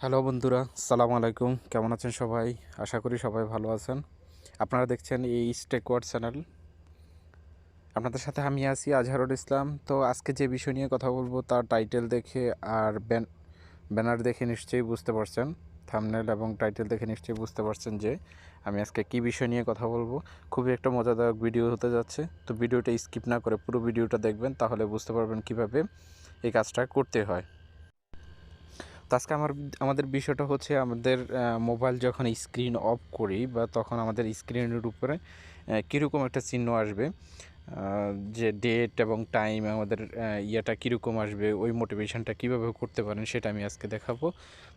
Hello বন্ধুরা, আসসালামু আলাইকুম। কেমন আছেন সবাই? আশা করি সবাই ভালো আছেন। আপনারা দেখছেন এই টেকওয়ার্ড চ্যানেল। আপনাদের সাথে আমি আছি আজহারুল ইসলাম। তো আজকে যে বিষয় নিয়ে কথা বলবো তার টাইটেল দেখে আর ব্যানার দেখে নিশ্চয়ই বুঝতে পারছেন, থাম্বনেল এবং টাইটেল দেখে নিশ্চয়ই বুঝতে পারছেন যে আমি আজকে কী বিষয় নিয়ে কথা বলবো। খুবই একটা মজাদায়ক ভিডিও হতে যাচ্ছে। তো ভিডিওটা স্কিপ না করে পুরো ভিডিওটা দেখবেন, তাহলে বুঝতে পারবেন কিভাবে এই কাজটা করতে হয়। তো আজকে আমাদের বিষয়টা হচ্ছে আমাদের মোবাইল যখন স্ক্রিন অফ করি বা তখন আমাদের স্ক্রিনের উপরে কীরকম একটা চিহ্ন আসবে, যে ডেট এবং টাইম আমাদের ইয়েটা কীরকম আসবে, ওই মোটিভেশনটা কীভাবে করতে পারেন সেটা আমি আজকে দেখাবো।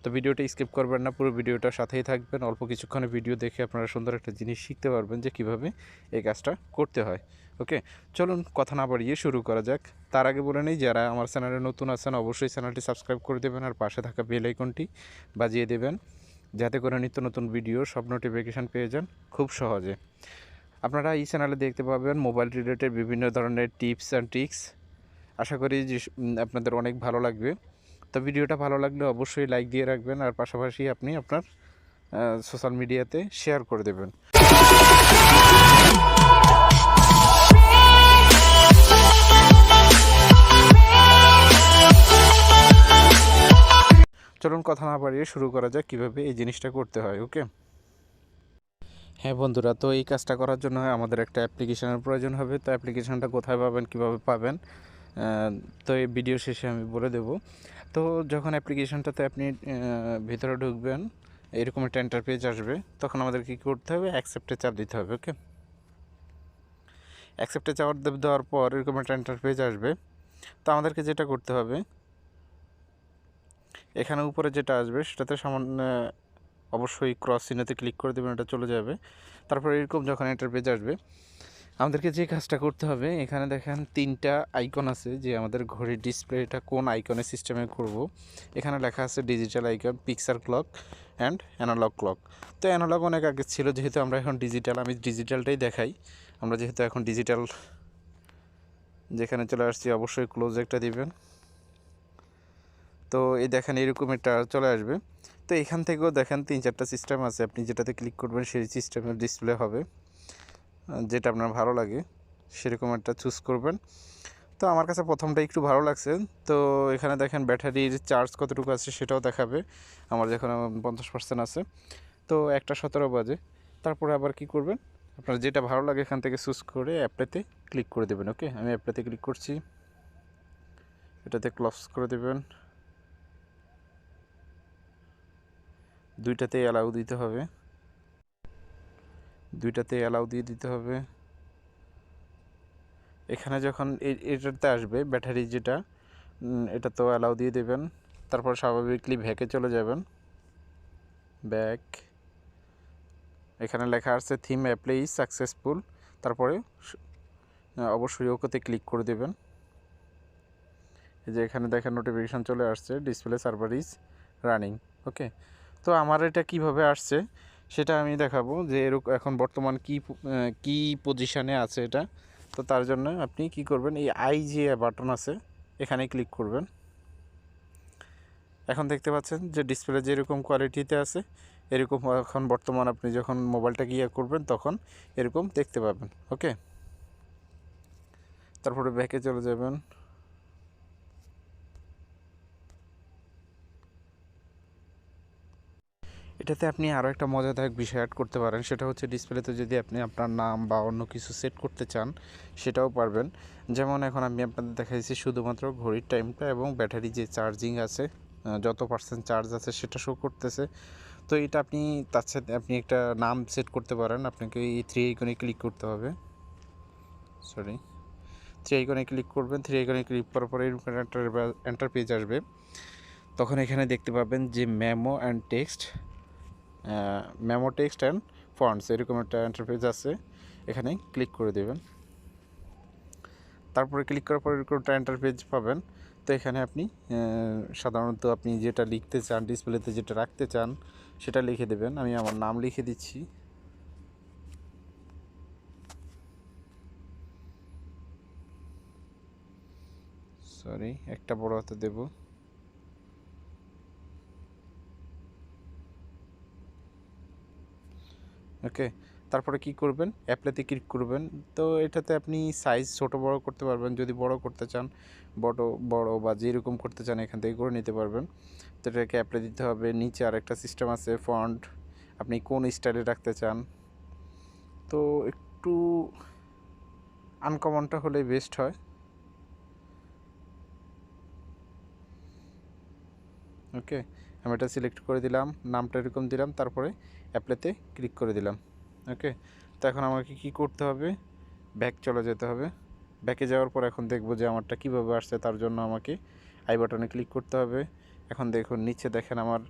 তো ভিডিওটা স্কিপ করবেন না, পুরো ভিডিওটার সাথেই থাকবেন। অল্প কিছুক্ষণে ভিডিও দেখে আপনারা সুন্দর একটা জিনিস শিখতে পারবেন যে কীভাবে এই কাজটা করতে হয়। ওকে, চলুন কথা না বাড়িয়ে শুরু করা যাক। তার আগে বলে নেই, যারা আমার চ্যানেলে নতুন আছেন অবশ্যই চ্যানেলটি সাবস্ক্রাইব করে দেবেন আর পাশে থাকা বেল আইকনটি বাজিয়ে দেবেন, যাতে করে নিত্য নতুন ভিডিও সব নোটিফিকেশান পেয়ে যান খুব সহজে। আপনারা এই চ্যানেলে দেখতে পাবেন মোবাইল রিলেটেড বিভিন্ন ধরনের টিপস অ্যান্ড ট্রিক্স। আশা করি যে আপনাদের অনেক ভালো লাগবে। তো ভিডিওটা ভালো লাগলে অবশ্যই লাইক দিয়ে রাখবেন আর পাশাপাশি আপনি আপনার সোশ্যাল মিডিয়াতে শেয়ার করে দেবেন। চলুন কথা না বাড়িয়ে শুরু করা যাক কীভাবে এই জিনিসটা করতে হয়। ওকে, হ্যাঁ বন্ধুরা, তো এই কাজটা করার জন্য আমাদের একটা অ্যাপ্লিকেশনের প্রয়োজন হবে। তো অ্যাপ্লিকেশনটা কোথায় পাবেন, কীভাবে পাবেন, তো এই ভিডিও শেষে আমি বলে দেব। তো যখন অ্যাপ্লিকেশনটাতে আপনি ভিতরে ঢুকবেন, এরকম একটা ইন্টারপেজ আসবে, তখন আমাদের কী করতে হবে, অ্যাকসেপ্টে চাপ দিতে হবে। ওকে, অ্যাকসেপ্টে চাপ দেওয়ার পর এরকম একটা ইন্টারপেজ আসবে। তো আমাদেরকে যেটা করতে হবে, এখানে উপরে যেটা আসবে সেটাতে সামান্য অবশ্যই ক্রস চিহ্নতে ক্লিক করে দেবেন, এটা চলে যাবে। তারপর এরকম যখন ইন্টারপেজ আসবে, আমাদেরকে যে কাজটা করতে হবে, এখানে দেখেন তিনটা আইকন আছে যে আমাদের ঘড়ির ডিসপ্লেটা কোন আইকনের সিস্টেমে করব। এখানে লেখা আছে digital icon, picture clock and analog clock. তো অ্যানালগ অনেক আগে ছিল, যেহেতু আমরা এখন ডিজিটাল, আমি ডিজিটালটাই দেখাই। আমরা যেহেতু এখন ডিজিটাল যেখানে চলে আসছি, অবশ্যই ক্লোজ একটা দিবেন। তো এই দেখেন এরকম একটা চলে আসবে। তো এখান থেকেও দেখেন 3-4টা সিস্টেম আছে, আপনি যেটাতে ক্লিক করবেন সেই সিস্টেমের ডিসপ্লে হবে, যেটা আপনার ভালো লাগে সেরকম একটা চুজ করবেন। তো আমার কাছে প্রথমটা একটু ভালো লাগছে। তো এখানে দেখেন ব্যাটারির চার্জ কতটুকু আছে সেটাও দেখাবে। আমার যখন 50% আছে, তো 1:17 বাজে। তারপরে আবার কি করবেন, আপনার যেটা ভালো লাগে এখান থেকে চুজ করে অ্যাপ্লাইতে ক্লিক করে দেবেন। ওকে, আমি অ্যাপ্লাইতে ক্লিক করছি, এটাতে ক্লোজ করে দেবেন। দুইটাতেই অ্যালাউ দিতে হবে, দুইটাতেই অ্যালাউ দিয়ে দিতে হবে। এখানে যখন এটাতে আসবে ব্যাটারি যেটা, এটা তো অ্যালাউ দিয়ে দেবেন। তারপর স্বাভাবিকলি ব্যাকে চলে যাবেন, ব্যাক। এখানে লেখা আছে থিম অ্যাপ্লাই ইজ সাকসেসফুল। তারপরে অবশ্যই ওকেতে ক্লিক করে দেবেন। এই যে এখানে দেখেন নোটিফিকেশান চলে আসছে, ডিসপ্লে সার্ভার ইজ রানিং। ওকে, তো আমার এটা কিভাবে আসছে সেটা আমি দেখাবো, যে এরকম এখন বর্তমান কি পজিশানে আছে এটা। তো তার জন্য আপনি কি করবেন, এই আই যে বাটন আছে এখানে ক্লিক করবেন। এখন দেখতে পাচ্ছেন যে ডিসপ্লে যেরকম কোয়ালিটিতে আছে এরকম এখন বর্তমান আপনি যখন মোবাইলটাকে ইয়ে করবেন তখন এরকম দেখতে পাবেন। ওকে, তারপরে ব্যাকে চলে যাবেন। এটাতে আপনি আরও একটা মজাদায়ক বিষয় অ্যাড করতে পারেন, সেটা হচ্ছে ডিসপ্লেতে যদি আপনি আপনার নাম বা অন্য কিছু সেট করতে চান সেটাও পারবেন। যেমন এখন আমি আপনাদের দেখাইছি শুধুমাত্র ঘড়ির টাইমটা এবং ব্যাটারি যে চার্জিং আছে, যত পার্সেন্ট চার্জ আছে সেটা শো করতেছে। তো এটা আপনি তার সাথে আপনি একটা নাম সেট করতে পারেন। আপনাকে এই থ্রি আইকনে ক্লিক করতে হবে, সরি, থ্রি আইকনে ক্লিক করবেন। থ্রি আইকনে ক্লিক করার পরে এরকম একটা এন্টার পেজ আসবে। তখন এখানে দেখতে পাবেন যে মেমো টেক্সট অ্যান্ড ফন্টস এরকম একটা ইন্টারফেস আছে, এখানে ক্লিক করে দেবেন। তারপরে ক্লিক করার পর এরকম একটা ইন্টারফেস পাবেন। তো এখানে আপনি সাধারণত আপনি যেটা লিখতে চান, ডিসপ্লেতে যেটা রাখতে চান সেটা লিখে দেবেন। আমি আমার নাম লিখে দিচ্ছি। সরি, একটা বড় হাতে দেব। ওকে, তারপরে কি করবেন, অ্যাপ্লাইতে ক্লিক করবেন। তো এটাতে আপনি সাইজ ছোট বড় করতে পারবেন, যদি বড় করতে চান বড় বড় বা যেরকম করতে চান এখান থেকে করে নিতে পারবেন। তো এটাকে অ্যাপ্লাই দিতে হবে। নিচে আরেকটা সিস্টেম আছে ফন্ট, আপনি কোন স্টাইলে রাখতে চান। তো একটু আনকমনটা হলে বেস্ট হয়। ওকে, আমি এটা সিলেক্ট করে দিলাম, নামটা এরকম দিলাম, তারপরে অ্যাপ্লাইতে ক্লিক করে দিলাম। ওকে, তো এখন আমাকে কি করতে হবে, ব্যাক চলে যেতে হবে। ব্যাকে যাওয়ার পর এখন দেখব যে আমারটা কীভাবে আসছে। তার জন্য আমাকে আই বাটনে ক্লিক করতে হবে। এখন দেখুন নিচে দেখেন আমার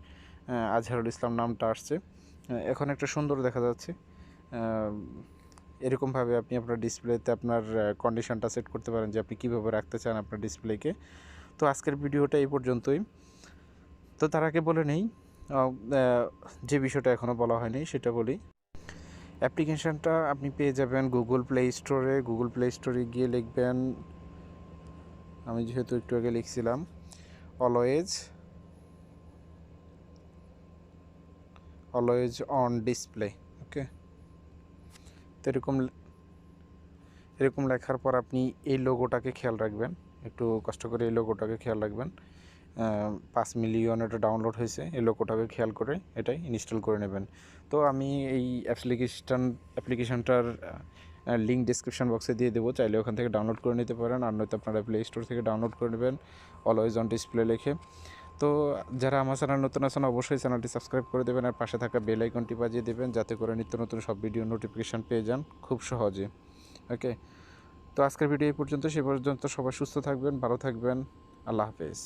আজহারুল ইসলাম নামটা আসছে। এখন একটা সুন্দর দেখা যাচ্ছে। এরকমভাবে আপনি আপনার ডিসপ্লেতে আপনার কন্ডিশনটা সেট করতে পারেন যে আপনি কীভাবে রাখতে চান আপনার ডিসপ্লেকে। তো আজকের ভিডিওটা এই পর্যন্তই। তো তার আগে বলে নেই, যে বিষয়টা এখনও বলা হয়নি সেটা বলি। অ্যাপ্লিকেশানটা আপনি পেয়ে যাবেন গুগল প্লে স্টোরে। গুগল প্লে স্টোরে গিয়ে লিখবেন, আমি যেহেতু একটু আগে লিখছিলাম, অলওয়েজ অন ডিসপ্লে। ওকে, তো এরকম লেখার পর আপনি এই লোগোটাকে খেয়াল রাখবেন, একটু কষ্ট করে এই লোগোটাকে খেয়াল রাখবেন। 5 মিলিয়ন এটা ডাউনলোড হয়েছে, এই লোগোটাকে খেয়াল করে এটাই ইনস্টল করে নেবেন। তো আমি এই অ্যাপ্লিকেশনটার লিঙ্ক ডিসক্রিপশন বক্সে দিয়ে দেবো, চাইলে ওখান থেকে ডাউনলোড করে নিতে পারেন, আর নয়তো আপনারা প্লে স্টোর থেকে ডাউনলোড করে নেবেন অলওয়েজ অন ডিসপ্লে লিখে। তো যারা আমার চ্যানেল নতুন আছেন অবশ্যই চ্যানেলটি সাবস্ক্রাইব করে দেবেন, আর পাশে থাকা বেল আইকনটি বাজিয়ে দেবেন, যাতে করে নিত্য নতুন সব ভিডিও নোটিফিকেশান পেয়ে যান খুব সহজে। ওকে, তো আজকের ভিডিও এই পর্যন্ত। সে পর্যন্ত সবাই সুস্থ থাকবেন, ভালো থাকবেন। আল্লাহ হাফেজ।